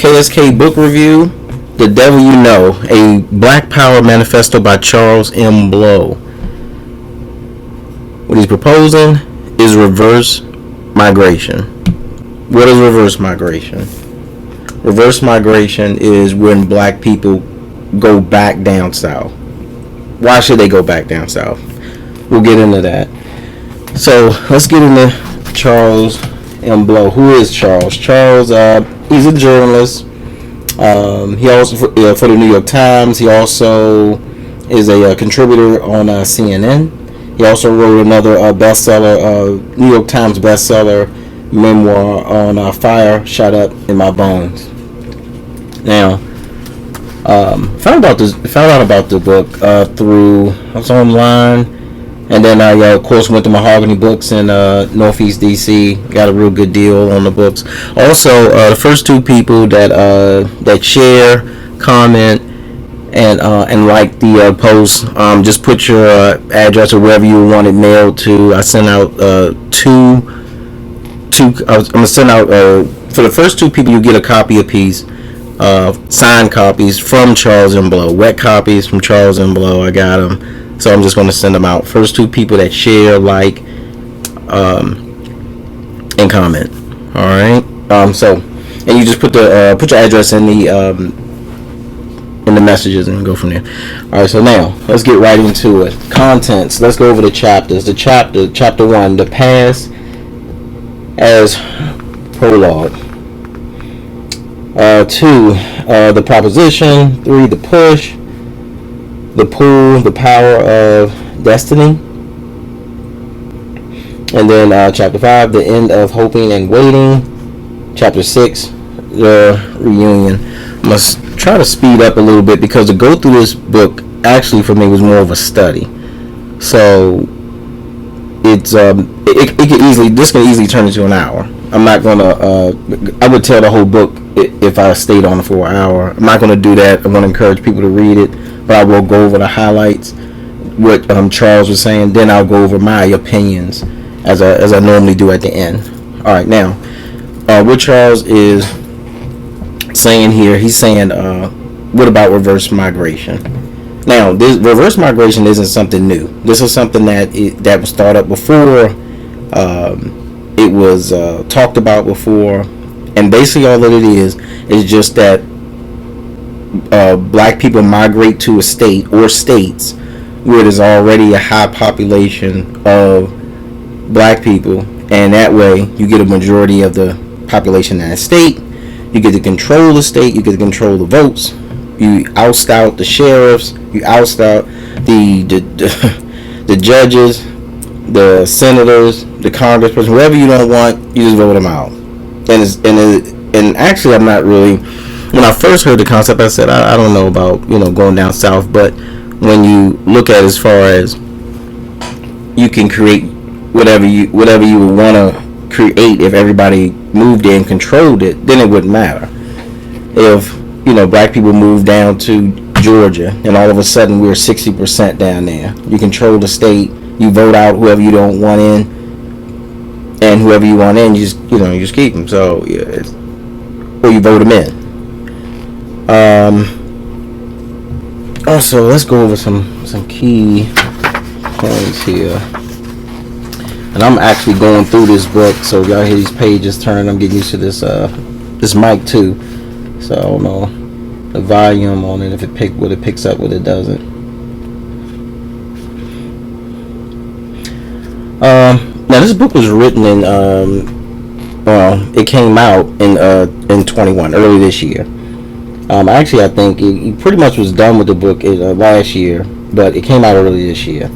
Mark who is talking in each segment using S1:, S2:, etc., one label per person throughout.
S1: KSK book review, The Devil You Know, a Black Power Manifesto by Charles M. Blow. What he's proposing is reverse migration. What is reverse migration? Reverse migration is when black people go back down south. Why should they go back down south? We'll get into that. So let's get into Charles M. Blow. Who is Charles? Charles, he's a journalist. He also for the New York Times. He also is a contributor on CNN. He also wrote another bestseller, New York Times bestseller memoir on Fire Shot Up in My Bones. Now, found out about the book through, I was online, and then I of course went to Mahogany Books in Northeast DC. Got a real good deal on the books. Also, the first two people that share, comment, and like the post, just put your address or wherever you want it mailed to. I sent out I'm gonna send out for the first two people, you get a copy apiece, signed copies from Charles M. Blow, wet copies from Charles M. Blow. I got them, so I'm just gonna send them out. First two people that share, like, and comment. All right. So, and you just put your address in the messages and go from there. Alright, so now let's get right into it. Contents. Let's go over the chapters. Chapter 1, the past as prologue. 2, the proposition. 3, the push. The pull, the power of destiny. And then chapter 5, the end of hoping and waiting. Chapter 6, the reunion. I must try to speed up a little bit because to go through this book actually for me was more of a study. So it's this can easily turn into an hour. I'm not gonna I would tell the whole book if I stayed on it for an hour. I'm not gonna do that. I'm gonna encourage people to read it, but I will go over the highlights, what Charles was saying. Then I'll go over my opinions as I normally do at the end. All right, now what Charles is saying here, he's saying, what about reverse migration? Now, this reverse migration isn't something new. This is something that was thought up before. It was talked about before, and basically all that it is just that black people migrate to a state or states where there's already a high population of black people, and that way you get a majority of the population in that state. You get to control the state. You get to control the votes. You oust out the sheriffs. You oust out the judges, the senators, the congresspersons, whoever you don't want. You just vote them out. And actually, I'm not really. When I first heard the concept, I said I don't know about going down south. But when you look at it as far as you can create whatever you would want to create, if everybody moved in and controlled it, then it wouldn't matter. If black people moved down to Georgia and all of a sudden we're 60% down there, you control the state, you vote out whoever you don't want in, and whoever you want in, you just keep them. So or you vote them in. Also, let's go over some key points here. And I'm actually going through this book, so if y'all hear these pages turn, I'm getting used to this mic too. So I don't know the volume on it, if it picks up, what it doesn't. Now this book was written in it came out in 21, early this year. Actually, I think he pretty much was done with the book last year, but it came out early this year.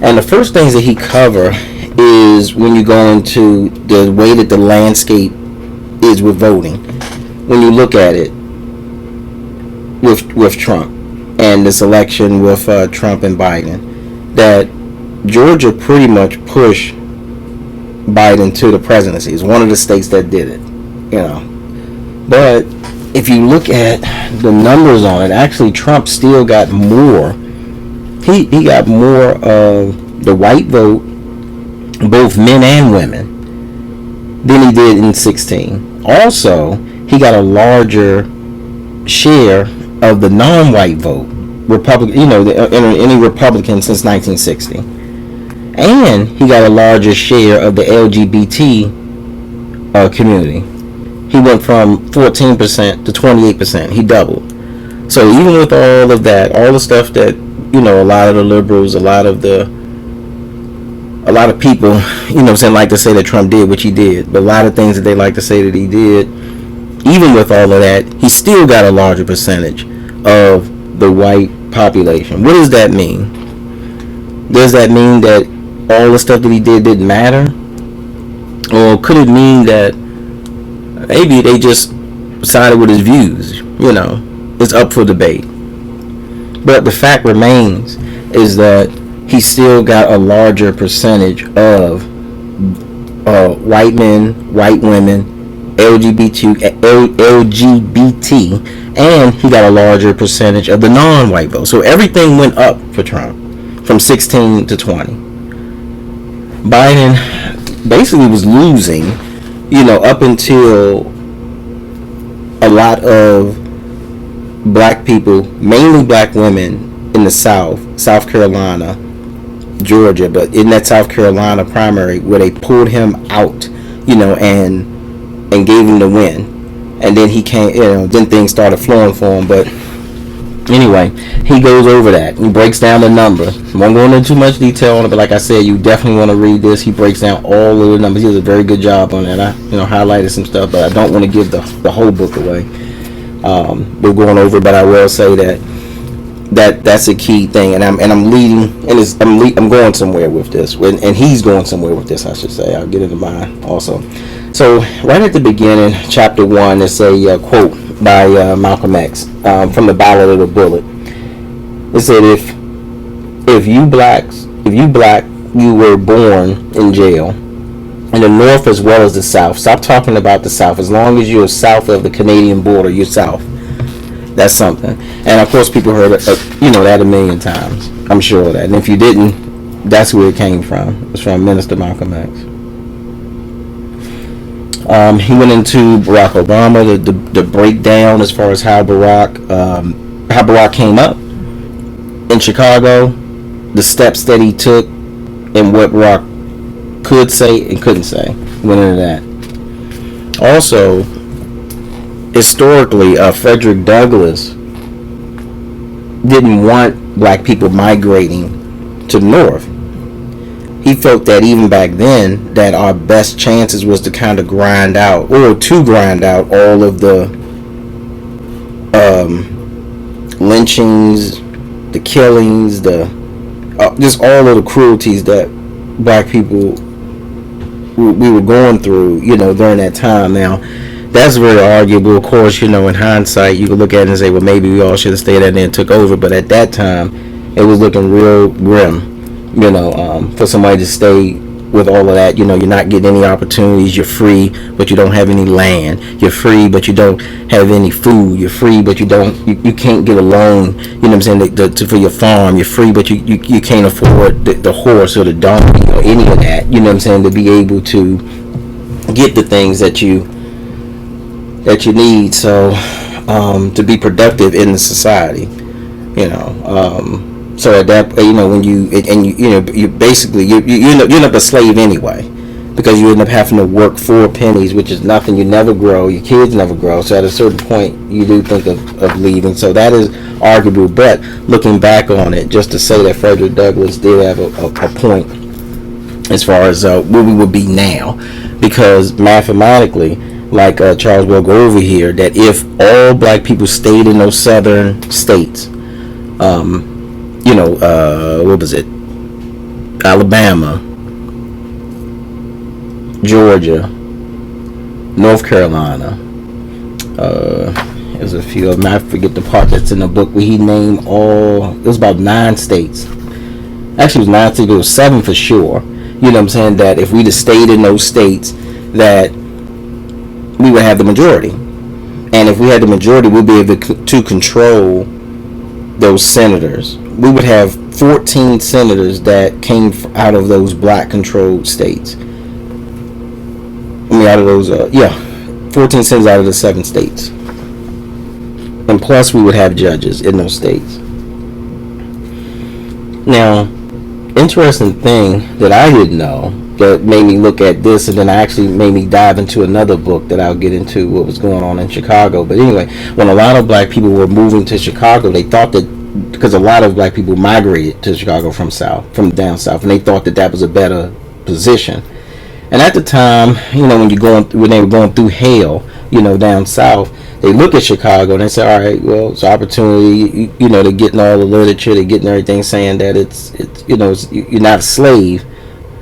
S1: And the first things that he cover is when you go into the way that the landscape is with voting. When you look at it with Trump and this election with Trump and Biden, that Georgia pretty much pushed Biden to the presidency. It's one of the states that did it, But if you look at the numbers on it, actually Trump still got more. He got more of the white vote, both men and women, than he did in 16. Also, he got a larger share of the non-white vote, Republican, any Republican since 1960, and he got a larger share of the LGBT community. He went from 14% to 28%. He doubled. So even with all of that, all the stuff that a lot of the liberals, a lot of people, like to say that Trump did, which he did, but a lot of things that they like to say that he did, even with all of that, he still got a larger percentage of the white population. What does that mean? Does that mean that all the stuff that he did didn't matter? Or could it mean that maybe they just sided with his views? It's up for debate. But the fact remains is that he still got a larger percentage of white men, white women, LGBT, and he got a larger percentage of the non-white vote. So everything went up for Trump from 16 to 20. Biden basically was losing, up until a lot of black people, mainly black women in the South Carolina, Georgia, but in that South Carolina primary where they pulled him out, and gave him the win. And then he came, then things started flowing for him. But anyway, he goes over that. He breaks down the number. I won't go into too much detail on it, but like I said, you definitely want to read this. He breaks down all of the numbers. He does a very good job on that. I, highlighted some stuff, but I don't want to give the whole book away. We're going over, but I will say that's a key thing, and I'm leading, and I'm going somewhere with this, and he's going somewhere with this, I should say. I'll get into mine also. So right at the beginning, chapter 1, it's a quote by Malcolm X from the Ballad of the Bullet. It said, if you black, you were born in jail, in the North as well as the South. Stop talking about the South. As long as you're south of the Canadian border, you're South. That's something. And of course, people heard that a million times. I'm sure of that. And if you didn't, that's where it came from. It's from Minister Malcolm X. He went into Barack Obama, the breakdown as far as how Barack came up in Chicago, the steps that he took, and what Barack could say and couldn't say. Went into that. Also, historically, Frederick Douglass didn't want black people migrating to the North. He felt that even back then, that our best chances was to kind of grind out all of the lynchings, the killings, just all of the cruelties that black people we were going through, during that time. Now, that's very arguable. Of course, in hindsight, you could look at it and say, well, maybe we all should have stayed out there and took over. But at that time, it was looking real grim, for somebody to stay with all of that. You're not getting any opportunities. You're free, but you don't have any land. You're free, but you don't have any food. You're free, but you can't get a loan, for your farm. You're free, but you can't afford the horse or the donkey or any of that, to be able to get the things that you need, so to be productive in the society, so at that, when you basically you end up a slave anyway, because you end up having to work 4 pennies, which is nothing. You never grow, your kids never grow, so at a certain point you do think of leaving. So that is arguable, but looking back on it, just to say that Frederick Douglass did have a point as far as where we would be now, because mathematically, like Charles will go over here, that if all black people stayed in those southern states, what was it? Alabama, Georgia, North Carolina. There's a few of them. I forget the part that's in the book where he named all. It was about 9 states. Actually, it was 9 states. It was 7 for sure. That if we'd have stayed in those states, that we would have the majority. And if we had the majority, we'd be able to control those senators. We would have 14 senators that came out of those black controlled states. Out of those, 14 cities out of the 7 states. And plus we would have judges in those states. Now, interesting thing that I didn't know that made me look at this, and then actually made me dive into another book that I'll get into what was going on in Chicago. But anyway, when a lot of black people were moving to Chicago, they thought that, because a lot of black people migrated to Chicago from down south, and they thought that that was a better position. And at the time, when they were going through hell, down south, they look at Chicago and they say, all right, well, it's an opportunity. They're getting all the literature, they're getting everything saying that it's you're not a slave,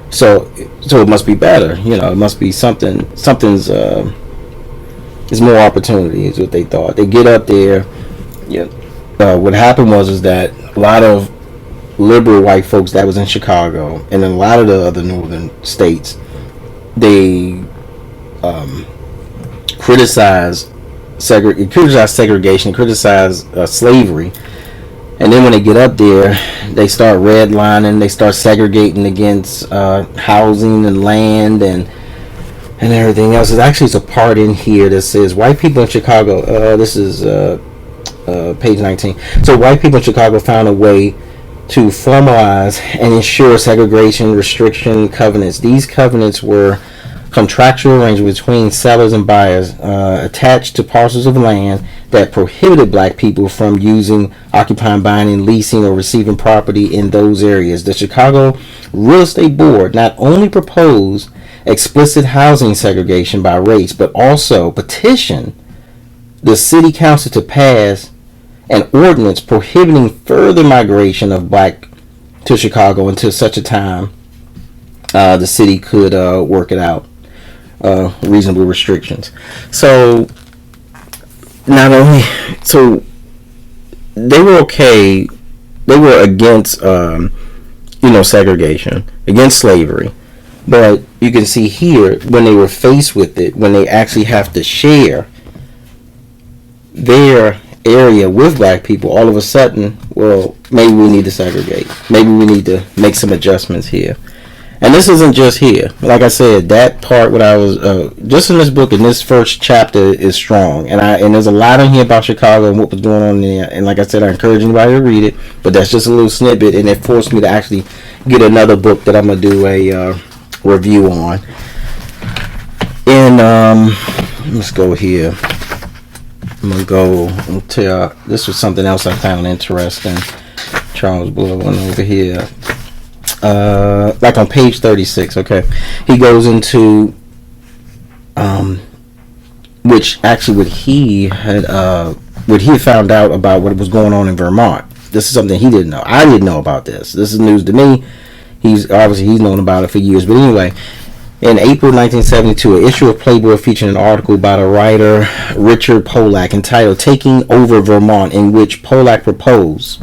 S1: so it must be better. It must be something's there's more opportunity is what they thought. They get up there. What happened was that a lot of liberal white folks that was in Chicago and in a lot of the other northern states, they criticized segregation, criticized slavery, and then when they get up there, they start redlining, they start segregating against housing and land and everything else. There's a part in here that says white people in Chicago. This is page 19. So white people in Chicago found a way to formalize and ensure segregation restriction covenants. These covenants were contractual arrangements between sellers and buyers attached to parcels of land that prohibited black people from using, occupying, buying, leasing, or receiving property in those areas. The Chicago Real Estate Board not only proposed explicit housing segregation by race, but also petitioned the city council to pass an ordinance prohibiting further migration of black to Chicago until such a time the city could work it out. Reasonable restrictions. So they were okay. They were against segregation, against slavery. But you can see here, when they were faced with it, when they actually have to share their area with black people, all of a sudden, well, maybe we need to segregate. Maybe we need to make some adjustments here. And this isn't just here. Like I said, that part, what I was just in this book, in this first chapter, is strong. And there's a lot in here about Chicago and what was going on there. And like I said, I encourage anybody to read it. But that's just a little snippet, and it forced me to actually get another book that I'm gonna do a review on. And let's go here. I'm gonna go until this was something else I found interesting. Charles Buller one over here. Like on page 36, okay, he goes into which actually what he had found out about what was going on in Vermont. This is something he didn't know. I didn't know about this. This is news to me. He's known about it for years. But anyway, in April 1972, an issue of Playboy featured an article by the writer Richard Pollack entitled "Taking Over Vermont," in which Pollack proposed.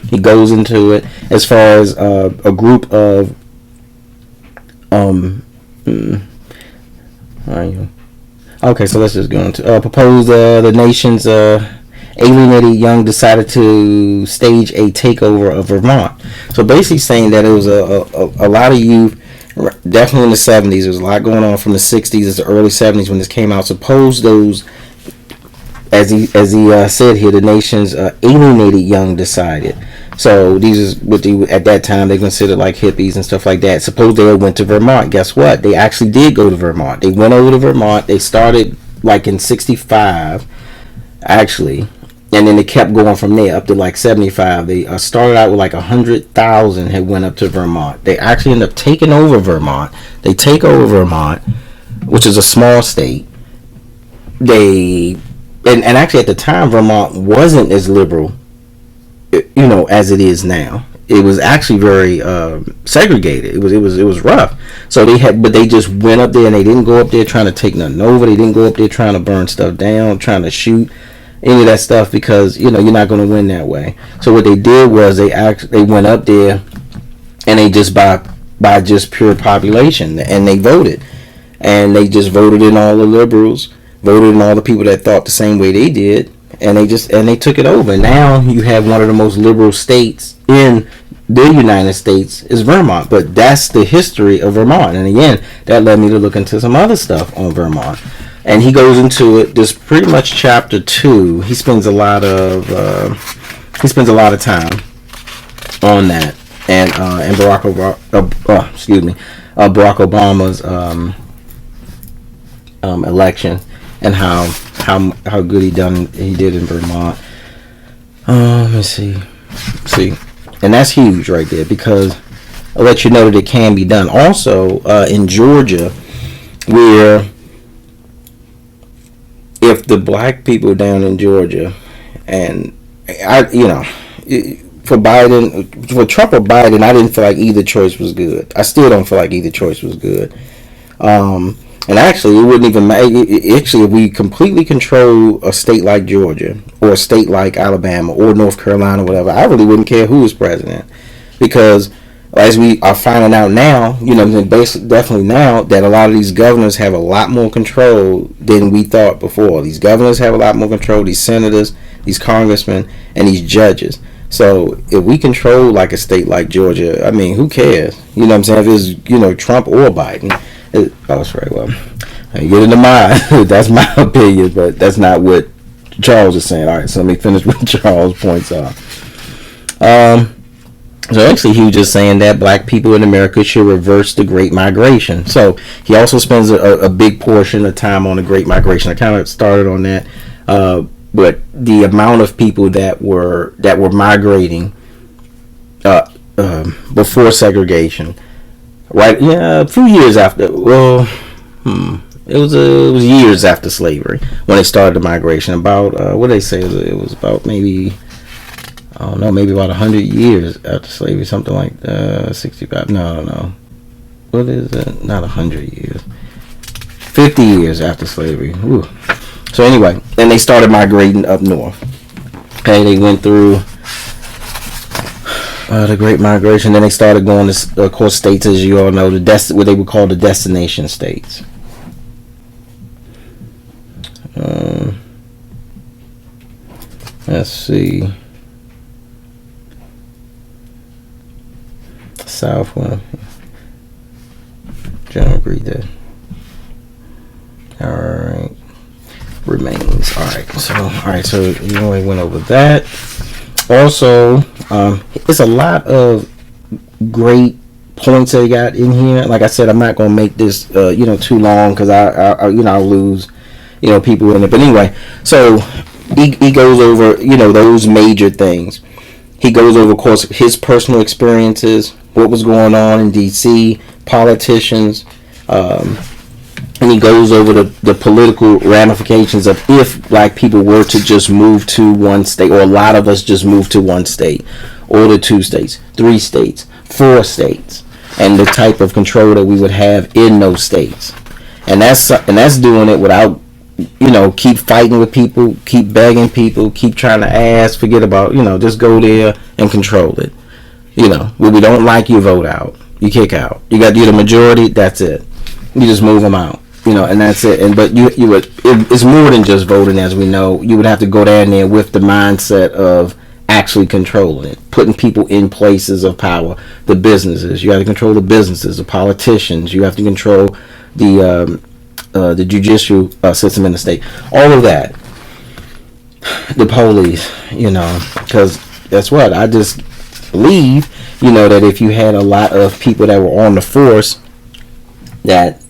S1: He goes into it as far as a group of okay, so let's just go into propose the nation's alienated young decided to stage a takeover of Vermont. So basically saying that it was a lot of youth, definitely in the 70s. There was a lot going on from the 60s to the early 70s when this came out. Suppose those, as he said here, the nation's alienated young decided. So these is what at that time they considered like hippies and stuff like that. Suppose they went to Vermont. Guess what? They actually did go to Vermont. They went over to Vermont. They started like in 65, actually, and then they kept going from there up to like 75. They started out with like 100,000 had went up to Vermont. They actually ended up taking over Vermont. They take over Vermont, which is a small state. And actually at the time Vermont wasn't as liberal, as it is now. It was actually very segregated. It was rough. So they just went up there and they didn't go up there trying to take nothing over. They didn't go up there trying to burn stuff down, trying to shoot any of that stuff, because you're not going to win that way. So what they did was they went up there and they just by just pure population, and they voted, and they just voted in all the liberals, voted in all the people that thought the same way they did. And they took it over. Now you have one of the most liberal states in the United States is Vermont. But that's the history of Vermont. And again, that led me to look into some other stuff on Vermont. and he goes into it. This pretty much chapter 2. He spends a lot of time on that, and Barack Obama's election, and how good he did in Vermont. Let me see, and that's huge right there, because I'll let you know that it can be done. Also, in Georgia, where if the black people down in Georgia, and for Trump or Biden, I didn't feel like either choice was good. I still don't feel like either choice was good. And actually, it wouldn't even matter. Actually, if we completely control a state like Georgia, or a state like Alabama, or North Carolina, whatever, I really wouldn't care who is president, because as we are finding out now, basically, definitely now, that a lot of these governors have a lot more control than we thought before. These governors have a lot more control. These senators, these congressmen, and these judges. So if we control like a state like Georgia, I mean, who cares? You know what I'm saying? If it's Trump or Biden. That's right. Well, I get into mine. That's my opinion, but that's not what Charles is saying. All right, so let me finish what Charles' points are. So actually, he was just saying that black people in America should reverse the Great Migration. So he also spends a big portion of time on the Great Migration. I kind of started on that, but the amount of people that were migrating before segregation. Right, yeah, a few years after. Well, it was years after slavery when they started the migration. About what did they say? It was about maybe, I don't know, maybe about 100 years after slavery, something like 65. No. What is it? Not 100 years. 50 years after slavery. Ooh. So anyway, then they started migrating up north. Okay, they went through the Great Migration. Then they started going to, of course, states, as you all know, what they would call the destination states. Let's see. Southwest. General agreed that. All right. Remains. All right. So you only went over that. Also, it's a lot of great points they got in here. Like I said, I'm not gonna make this too long, because I'll lose people in it. But anyway, so he goes over those major things. He goes over, of course, his personal experiences, what was going on in D.C., politicians, and he goes over the political ramifications of if black people were to just move to one state, or a lot of us just move to one state, or to 2 states, 3 states, 4 states, and the type of control that we would have in those states. And that's doing it without keep fighting with people, keep begging people, keep trying to ask, forget about, just go there and control it. When we don't like, you vote out, you kick out. You got to do the majority, that's it. You just move them out. And that's it. But it's more than just voting, as we know. You would have to go down there with the mindset of actually controlling it, putting people in places of power. The businesses, you got to control the businesses. The politicians, you have to control the judicial system in the state. All of that. The police, because that's what I just believe. That if you had a lot of people that were on the force, that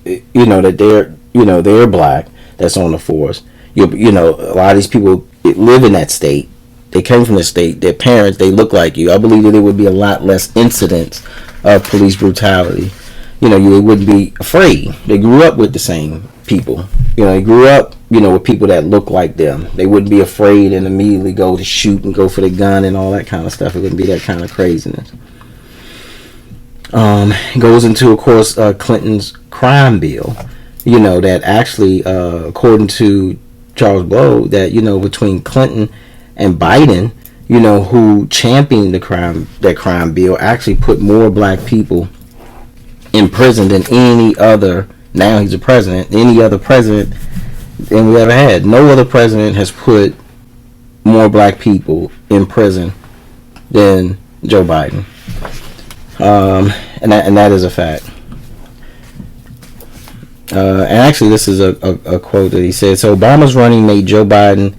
S1: that they're black, that's on the force. A lot of these people live in that state. They came from the state. Their parents, they look like you. I believe that there would be a lot less incidents of police brutality. They wouldn't be afraid. They grew up with the same people. They grew up, with people that look like them. They wouldn't be afraid and immediately go to shoot and go for the gun and all that kind of stuff. It wouldn't be that kind of craziness. Goes into, of course, Clinton's crime bill. That actually, according to Charles Blow, that between Clinton and Biden, who championed that crime bill, actually put more black people in prison than any other. Now he's a president. Any other president than we ever had. No other president has put more black people in prison than Joe Biden. And that is a fact. And actually, this is a quote that he said. So Obama's running mate Joe Biden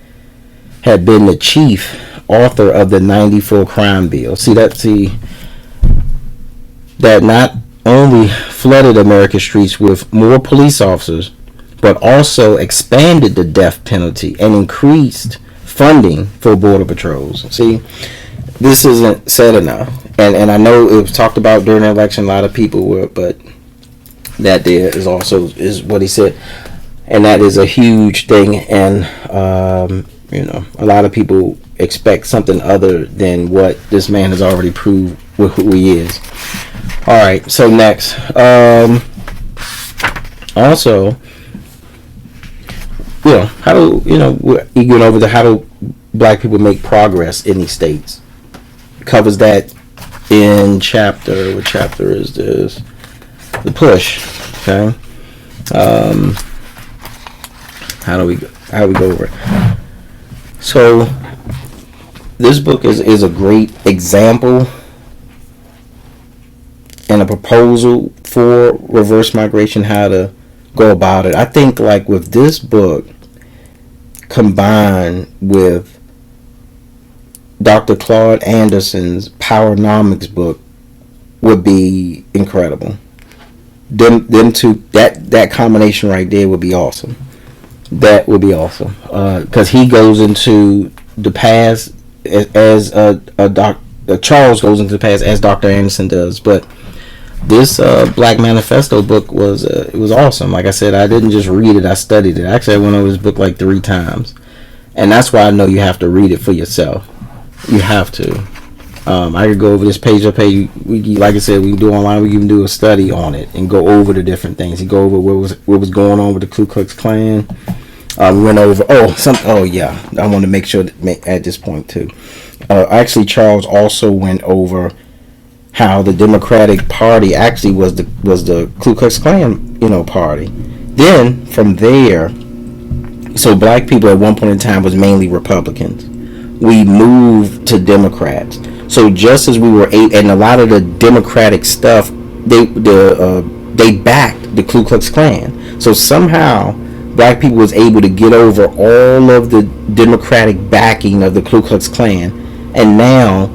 S1: had been the chief author of the '94 crime bill. That not only flooded America's streets with more police officers, but also expanded the death penalty and increased funding for border patrols. See, this isn't said enough, and I know it was talked about during the election. A lot of people were, but that there is also is what he said, and that is a huge thing. And a lot of people expect something other than what this man has already proved with who he is. All right, so next, also, how do you get over to how do black people make progress in these states? Covers that in chapter. What chapter is this? The push. Okay. How do we go over it? So this book is a great example and a proposal for reverse migration, how to go about it. I think like with this book combined with Dr. Claude Anderson's Powernomics book would be incredible. Them two, that combination right there would be awesome. That would be awesome because he goes into the past as Charles goes into the past as Dr. Anderson does. But this Black Manifesto book was awesome. Like I said, I didn't just read it; I studied it. Actually, I went over this book like 3 times, and that's why I know you have to read it for yourself. You have to. I could go over this page by page. Like I said, we can do online. We can do a study on it and go over the different things. You go over what was going on with the Ku Klux Klan. We went over. I want to make sure that at this point too. Actually, Charles also went over how the Democratic Party actually was the Ku Klux Klan, party. Then from there, so black people at one point in time was mainly Republicans. We moved to Democrats. So just as we were and a lot of the Democratic stuff, they backed the Ku Klux Klan. So somehow black people was able to get over all of the Democratic backing of the Ku Klux Klan, and now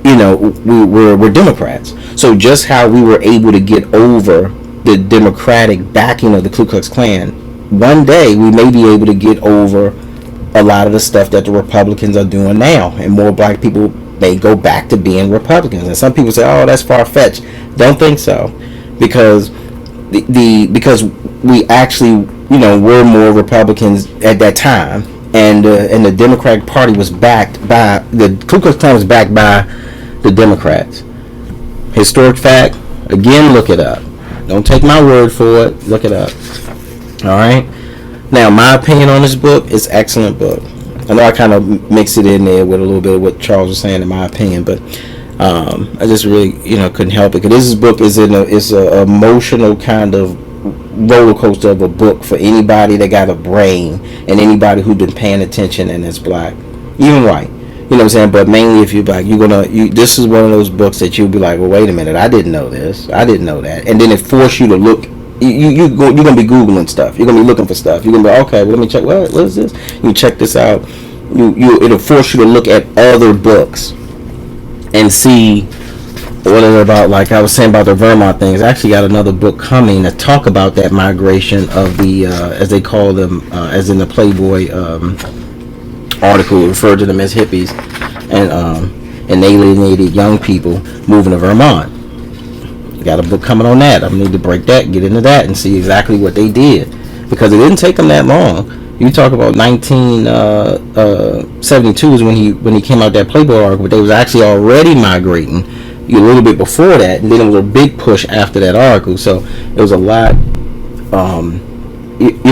S1: we're Democrats. So just how we were able to get over the Democratic backing of the Ku Klux Klan, one day we may be able to get over a lot of the stuff that the Republicans are doing now, and more black people may go back to being Republicans. And some people say, "Oh, that's far-fetched." Don't think so, because because we actually were more Republicans at that time, and the Democratic Party was backed by the Ku Klux Klan was backed by the Democrats. Historic fact. Again, look it up. Don't take my word for it. Look it up. All right. Now, my opinion on this book is excellent book. I know I kind of mixed it in there with a little bit of what Charles was saying in my opinion, but I just really couldn't help it, because this book is an emotional kind of roller coaster of a book for anybody that got a brain and anybody who's been paying attention and is black, even white. You know what I'm saying? But mainly if you're black, this is one of those books that you'll be like, well, wait a minute, I didn't know this, I didn't know that, and then it forces you to look. You're gonna be Googling stuff. You're gonna be looking for stuff. You're gonna be okay. Well, let me check. What is this? You check this out. It'll force you to look at other books and see what it's about. Like I was saying about the Vermont things. I actually got another book coming to talk about that migration of the as they call them, as in the Playboy article, referred to them as hippies and alienated young people moving to Vermont. Got a book coming on that. I need to break that, get into that, and see exactly what they did, because it didn't take them that long. You talk about 1972 is when he came out that Playboy article, but they was actually already migrating a little bit before that, and then it was a big push after that article. So it was a lot,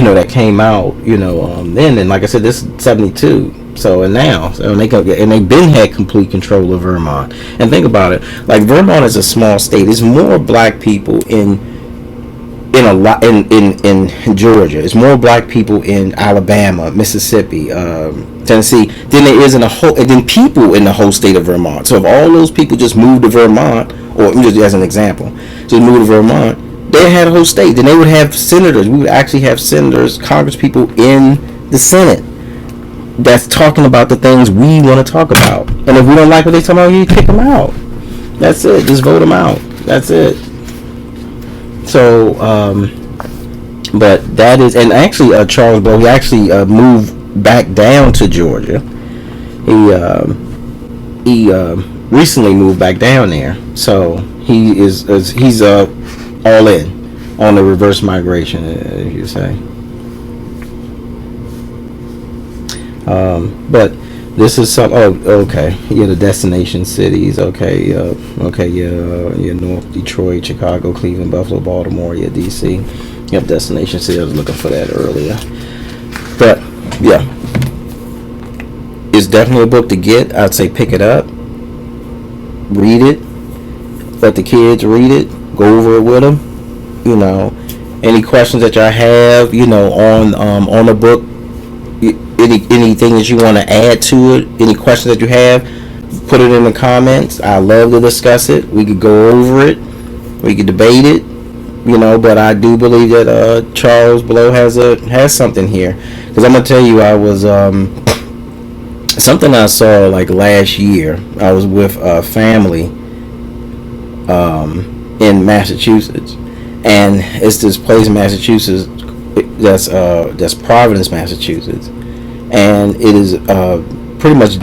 S1: that came out, then. And like I said, this is 72. So and now, they've been had complete control of Vermont. And think about it, like Vermont is a small state. It's more black people in Georgia. It's more black people in Alabama, Mississippi, Tennessee than there is than people in the whole state of Vermont. So if all those people just moved to Vermont, or just as an example, just moved to Vermont, They had a whole state. Then they would have senators. We would actually have senators, Congress people in the Senate that's talking about the things we want to talk about. And if we don't like what they talk about, you kick them out. That's it. Just vote them out. That's it. So, but that is, and actually, Charles Blow, he actually moved back down to Georgia. He recently moved back down there. So he's all in on the reverse migration, if you say. But this is some. Oh, okay. Yeah, the destination cities. Okay. Yeah. North Detroit, Chicago, Cleveland, Buffalo, Baltimore. Yeah, DC. Yep, destination city. I was looking for that earlier. But yeah, it's definitely a book to get. I'd say pick it up, read it, let the kids read it, go over it with them. Any questions that y'all have, on the book. Anything that you want to add to it, any questions that you have, put it in the comments. I love to discuss it. We could go over it, we could debate it, but I do believe that Charles Blow has something here, because I'm gonna tell you, I was something I saw like last year. I was with a family in Massachusetts, and it's this place in Massachusetts that's Providence, Massachusetts. And it is pretty much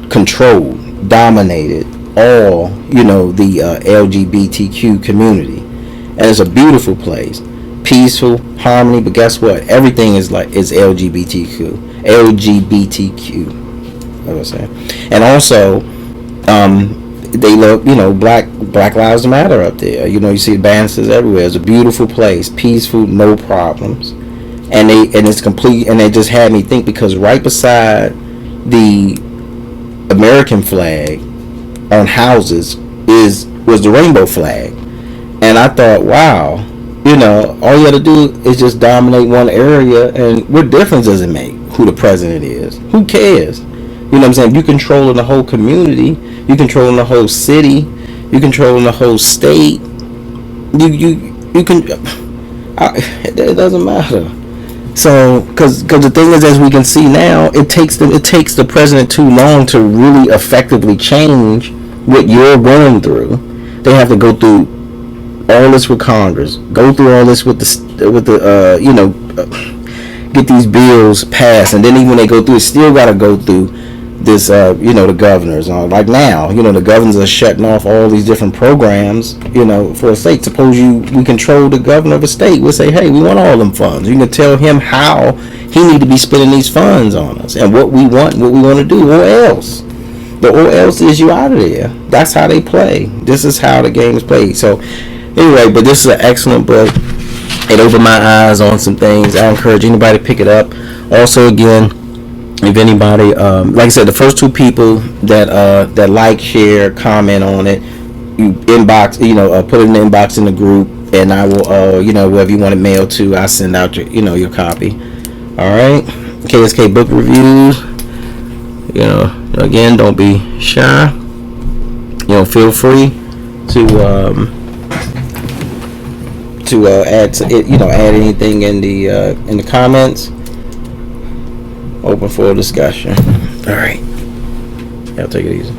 S1: controlled, dominated all, the LGBTQ community. And it's a beautiful place, peaceful, harmony. But guess what? Everything is LGBTQ. I would say. And also, they love, Black Lives Matter up there. You see banners everywhere. It's a beautiful place, peaceful, no problems. And it's complete, and they just had me think, because right beside the American flag on houses was the rainbow flag. And I thought, wow, all you got to do is just dominate one area, and what difference does it make who the president is? Who cares? You know what I'm saying? You controlling the whole community, you controlling the whole city, you controlling the whole state. You can. It doesn't matter. So, because the thing is, as we can see now, it takes the president too long to really effectively change what you're going through. They have to go through all this with Congress, go through all this with get these bills passed, and then even when they go through, it still got to go through this, the governors. Like now, the governors are shutting off all these different programs, for a state. Suppose we control the governor of a state. We'll say, hey, we want all them funds. You can tell him how he need to be spending these funds on us, and what we want to do, or else. The or else is you out of there. That's how they play. This is how the game is played. So, anyway, but this is an excellent book. It opened my eyes on some things. I encourage anybody to pick it up. Also, again, if anybody, like I said, the first two people that like, share, comment on it, you inbox, put it in the inbox in the group, and I will, wherever you want it mailed to, I send out your copy. All right, KSK book reviews. Again, don't be shy. Feel free to add to it, add anything in the comments. Open for a discussion. All right. I'll take it easy.